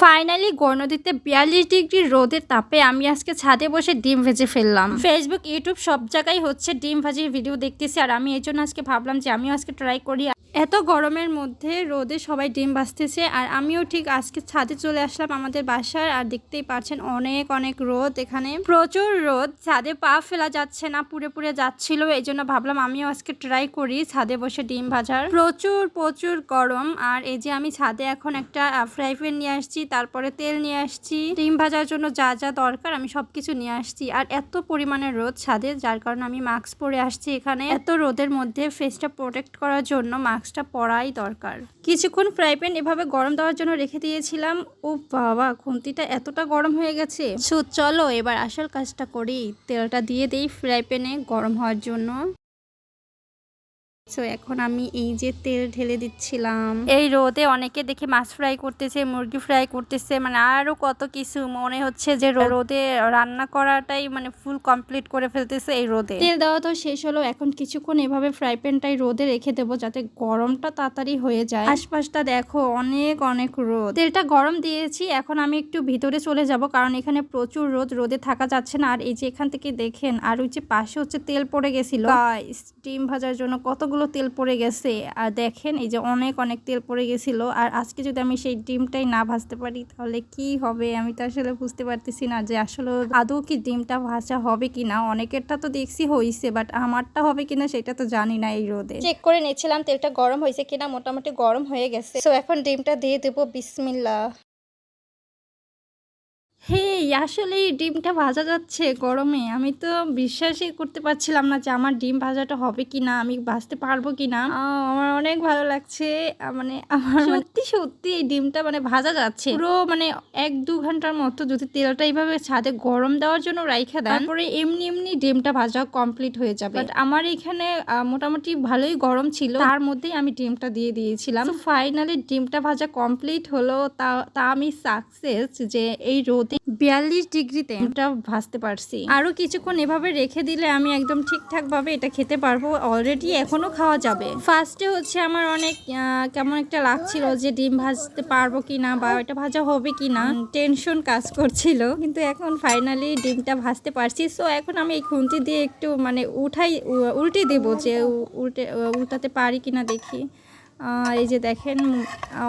Finally গণদিতে 42 degree রোদের তাপে আমি আজকে ছাদে বসে ডিম ভেজে ফেললাম। ফেসবুক, ইউটিউব সব জায়গায় হচ্ছে ডিম ভাজির ভিডিও দেখতেছি, আর আমি এই জন্য আজকে ভাবলাম যে আমিও আজকে ট্রাই করি। এত গরমের মধ্যে রোদে সবাই ডিম ভাজতেছে, আর আমিও ঠিক আজকে ছাদে চলে আসলাম আমাদের বাসায়। আর দেখতেই পাচ্ছেন অনেক অনেক রোদ, এখানে প্রচুর রোদ, ছাদে পা ফেলা যাচ্ছে না, পুড়ে পুড়ে যাচ্ছিল। এই জন্য ভাবলাম আমিও আজকে ট্রাই করি ছাদে বসে ডিম ভাজার। প্রচুর প্রচুর গরম। আর এই যে আমি ছাদে এখন একটা ফ্রাই প্যান নিয়ে আসছি, তারপরে তেল নিয়ে আসছি, ডিম ভাজার জন্য যা যা দরকার আমি সবকিছু নিয়ে আসছি। আর এত পরিমাণে রোদ ছাদে, যার কারণে আমি মাস্ক পরে আসছি এখানে। এত রোদের মধ্যে ফেসটা প্রোটেক্ট করার জন্য মাস্কটা পরাই দরকার। কিছুক্ষণ ফ্রাই প্যান এভাবে গরম দেওয়ার জন্য রেখে দিয়েছিলাম। ও বাবা, খুন্তিটা এতটা গরম হয়ে গেছে। চলো এবার আসল কাজটা করি, তেলটা দিয়ে দেই ফ্রাই প্যানে গরম হওয়ার জন্য। সো এখন আমি এই যে তেল ঢেলে দিচ্ছিলাম। এই রোদে অনেকে দেখি মাছ ফ্রাই করতেছে, মুরগি ফ্রাই করতেছে, মানে আরো কত কিছু। মনে হচ্ছে যে রোদে রান্না করাটাই মানে ফুল কমপ্লিট করে ফেলতেছে এই রোদে। তেল দেওয়া তো শেষ হলো, এখন কিছুক্ষণ এভাবে ফ্রাই প্যানটাই রোদে রেখে দেবো যাতে গরমটা তাড়াতাড়ি হয়ে যায়। আশপাশটা দেখো অনেক অনেক রোদ। তেলটা গরম দিয়েছি, এখন আমি একটু ভিতরে চলে যাব, কারণ এখানে প্রচুর রোদ, রোদে থাকা যাচ্ছে না। আর এই যে এখান থেকে দেখেন, আর ওই যে পাশে হচ্ছে তেল পড়ে গেছিল ডিম ভাজার জন্য, কতগুলো তেল পড়ে গেছে। আর দেখেন এই যে অনেক অনেক তেল পড়ে গেছিল। আর আজকে যদি আমি সেই ডিমটাই না ভাজতে পারি তাহলে কি হবে, আমি তো আসলে বুঝতে পারতেছি না যে আসলে আদৌ কি ডিমটা ভাজা হবে কিনা। অনেকেরটা তো দেখছি হয়েছে, বাট আমারটা হবে কিনা সেটা তো জানি না। এই রোদে চেক করে নিচ্ছিলাম তেলটা গরম হয়েছে কিনা, মোটামুটি গরম হয়ে গেছে। তো এখন ডিমটা দিয়ে দেবো। বিসমিল্লাহ। হে, আসলে ডিমটা ভাজা যাচ্ছে গরমে। আমি তো বিশ্বাসই করতে পারছিলাম না যে আমার ডিম ভাজাটা হবে কিনা, আমি ভাজতে পারবো কিনা। আমার অনেক ভালো লাগছে। মানে আমার সত্যি সত্যি এই ডিমটা মানে ভাজা যাচ্ছে পুরো, মানে 1-2 ঘন্টার মতো যদি তেলটা এইভাবে ছাদে গরম দেওয়ার জন্য রাইখা দেন, তারপরে এমনি এমনি ডিমটা ভাজা কমপ্লিট হয়ে যাবে। বাট আমার এখানে মোটামুটি ভালোই গরম ছিল, তার মধ্যেই আমি ডিমটা দিয়ে দিয়েছিলাম। ফাইনালি ডিমটা ভাজা কমপ্লিট হলো। তা আমি সাকসেস যে এই রোদে 42 ডিগ্রিতে এটা ভাজতে পারছি। আরো কিছুক্ষণ এভাবে রেখে দিলে আমি একদম ঠিকঠাক ভাবে এটা খেতে পারবো। অলরেডি এখনো খাওয়া যাবে। ফার্স্টে হচ্ছে আমার অনেক কেমন একটা লাগছিল যে ডিম ভাজতে পারবো কিনা বা এটা ভাজা হবে কিনা, টেনশন কাজ করছিল। কিন্তু এখন ফাইনালি ডিমটা ভাজতে পারছি। সো এখন আমি এই খুন্তি দিয়ে একটু মানে উল্টে দেবো, যে উল্টাতে পারি কিনা দেখি। এই যে দেখেন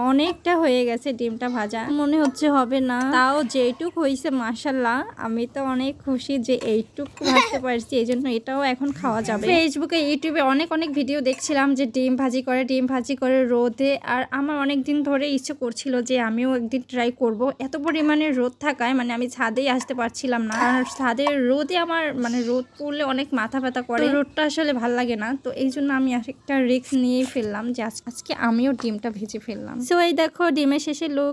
অনেকটা হয়ে গেছে ডিমটা ভাজা, মনে হচ্ছে হবে না। তাও যেটুক হয়েছে মাশাল্লাহ, আমি তো অনেক খুশি যে এইটুক ভাজতে পারছি। এই জন্য এটাও এখন খাওয়া যাবে। ফেসবুকে, ইউটিউবে অনেক অনেক ভিডিও দেখছিলাম যে ডিম ভাজি করে রোদে। আর আমার অনেক দিন ধরে ইচ্ছে করছিল যে আমিও একদিন ট্রাই করব। এত পরিমাণে রোদ থাকায় মানে আমি ছাদেই আসতে পারছিলাম না, কারণ ছাদের রোদে আমার মানে রোদ পড়লে অনেক মাথা ব্যথা করে, রোদটা আসলে ভাল লাগে না। তো এই জন্য আমি একটা রিস্ক নিয়ে ফেললাম যে আজকে আমিও ডিমটা ভেজে ফেললাম। সো এই দেখো ডিমের শেষে লুক।